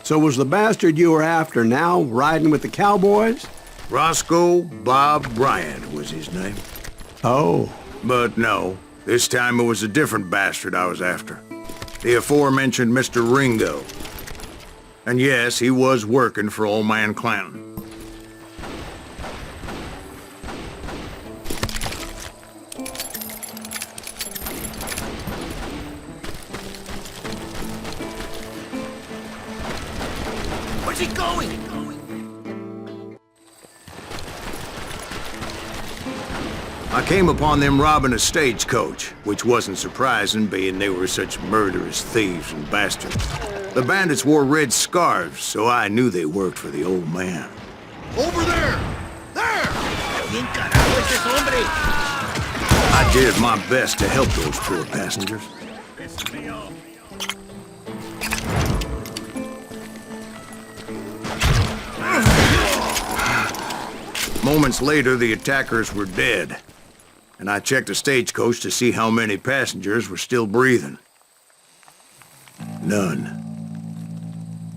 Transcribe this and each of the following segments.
So was the bastard you were after now riding with the cowboys? Roscoe Bob Bryant was his name. Oh. But no, this time it was a different bastard I was after. The aforementioned Mr. Ringo. And yes, he was working for old man Clanton. Where's he going? I came upon them robbing a stagecoach, which wasn't surprising, being they were such murderous thieves and bastards. The bandits wore red scarves, so I knew they worked for the old man. Over there! There! ¿Quién carajo es ese hombre? I did my best to help those poor passengers. Moments later, the attackers were dead, and I checked the stagecoach to see how many passengers were still breathing. None.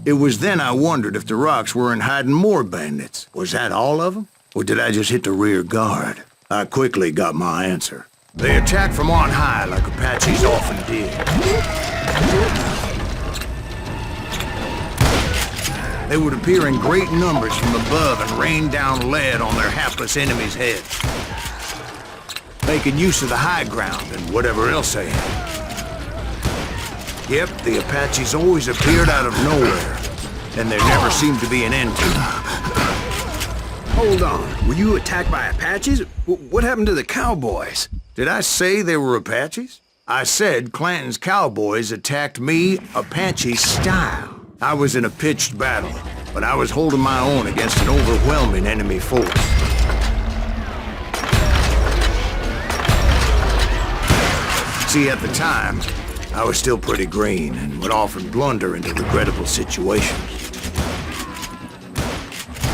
It was then I wondered if the rocks weren't hiding more bandits. Was that all of them? Or did I just hit the rear guard? I quickly got my answer. They attacked from on high like Apaches often did. They would appear in great numbers from above and rain down lead on their hapless enemies' heads, making use of the high ground and whatever else they had. Yep, the Apaches always appeared out of nowhere, and there never seemed to be an end to them. Hold on. Were you attacked by Apaches? What happened to the cowboys? Did I say they were Apaches? I said Clanton's cowboys attacked me Apache style. I was in a pitched battle, but I was holding my own against an overwhelming enemy force. See, at the time, I was still pretty green and would often blunder into regrettable situations.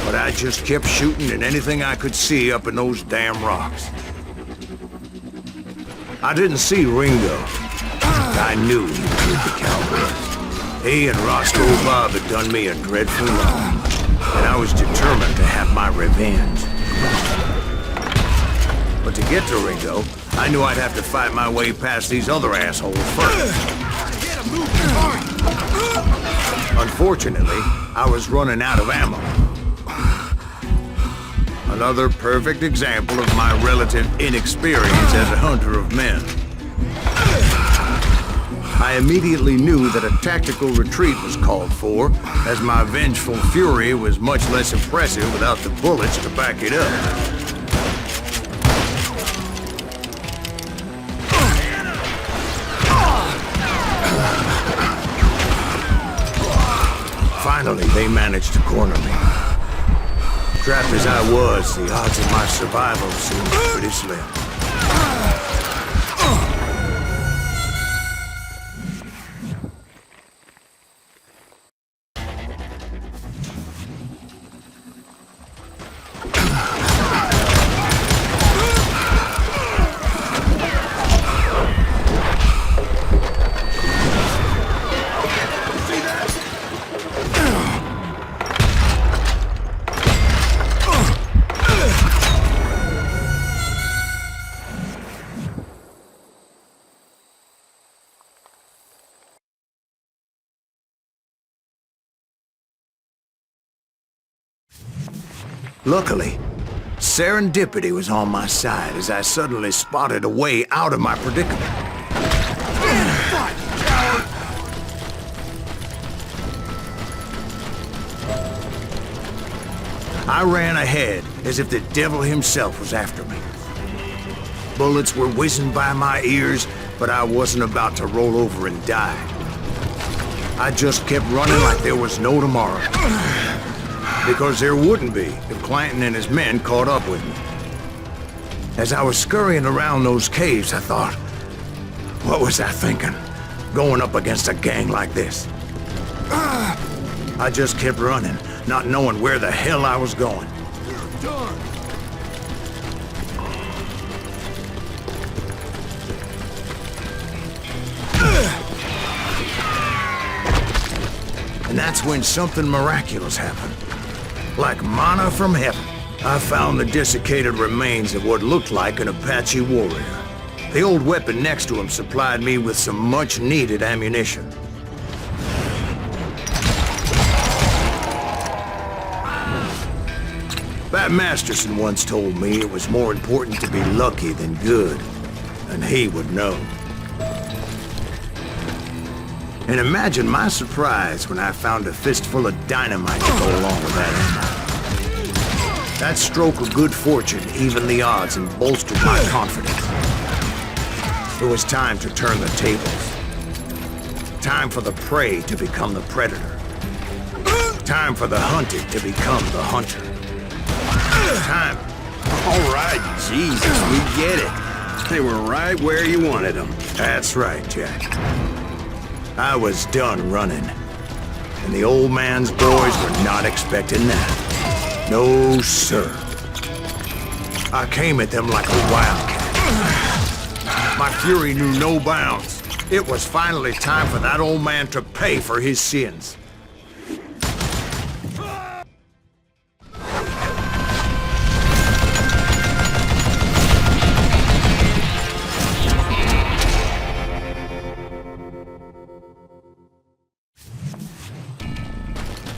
But I just kept shooting at anything I could see up in those damn rocks. I didn't see Ringo. I knew he was with the cowboys. He and Roscoe Bob had done me a dreadful wrong, and I was determined to have my revenge. But to get to Ringo, I knew I'd have to fight my way past these other assholes first. Unfortunately, I was running out of ammo. Another perfect example of my relative inexperience as a hunter of men. I immediately knew that a tactical retreat was called for, as my vengeful fury was much less impressive without the bullets to back it up. Finally, they managed to corner me. Trapped as I was, the odds of my survival seemed pretty slim. Luckily, serendipity was on my side as I suddenly spotted a way out of my predicament. I ran ahead as if the devil himself was after me. Bullets were whizzing by my ears, but I wasn't about to roll over and die. I just kept running like there was no tomorrow. Because there wouldn't be if Clanton and his men caught up with me. As I was scurrying around those caves, I thought, what was I thinking, going up against a gang like this? I just kept running, not knowing where the hell I was going. You're done. And that's when something miraculous happened. Like manna from heaven, I found the desiccated remains of what looked like an Apache warrior. The old weapon next to him supplied me with some much-needed ammunition. Bat Masterson once told me it was more important to be lucky than good, and he would know. And imagine my surprise when I found a fistful of dynamite to go along with that ammo. That stroke of good fortune evened the odds and bolstered my confidence. It was time to turn the tables. Time for the prey to become the predator. Time for the hunted to become the hunter. Time. All right, Jesus, we get it. They were right where you wanted them. That's right, Jack. I was done running. And the old man's boys were not expecting that. No, sir. I came at them like a wildcat. My fury knew no bounds. It was finally time for that old man to pay for his sins.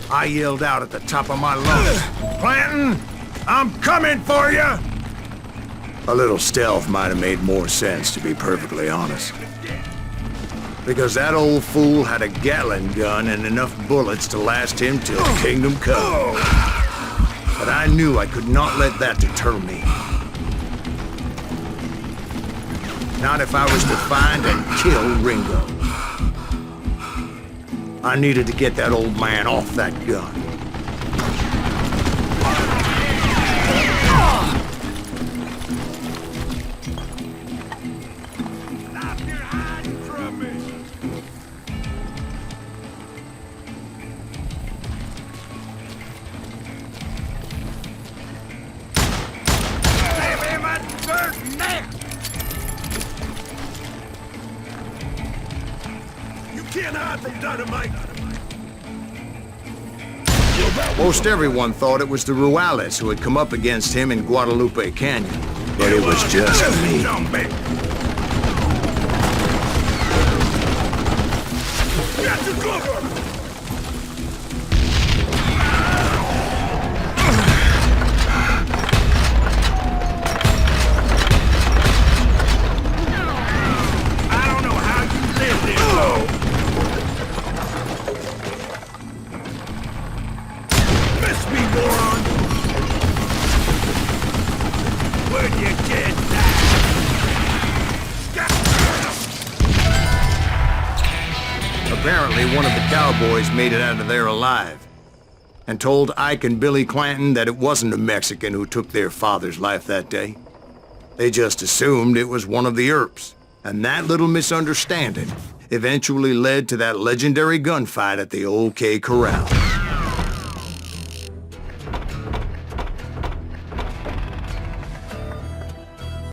I yelled out at the top of my lungs, "Clanton, I'm coming for you!" A little stealth might have made more sense, to be perfectly honest. Because that old fool had a Gatling gun and enough bullets to last him till Kingdom Come. But I knew I could not let that deter me. Not if I was to find and kill Ringo. I needed to get that old man off that gun. Stop your hiding from me! Give him a dirt neck! You can't hide from dynamite! Most everyone thought it was the Ruales who had come up against him in Guadalupe Canyon. But it was just me. Get your cover! I don't know how you live this long. Miss me, moron! Where'd you get that? Apparently, one of the cowboys made it out of there alive, and told Ike and Billy Clanton that it wasn't a Mexican who took their father's life that day. They just assumed it was one of the Earps, and that little misunderstanding eventually led to that legendary gunfight at the OK Corral.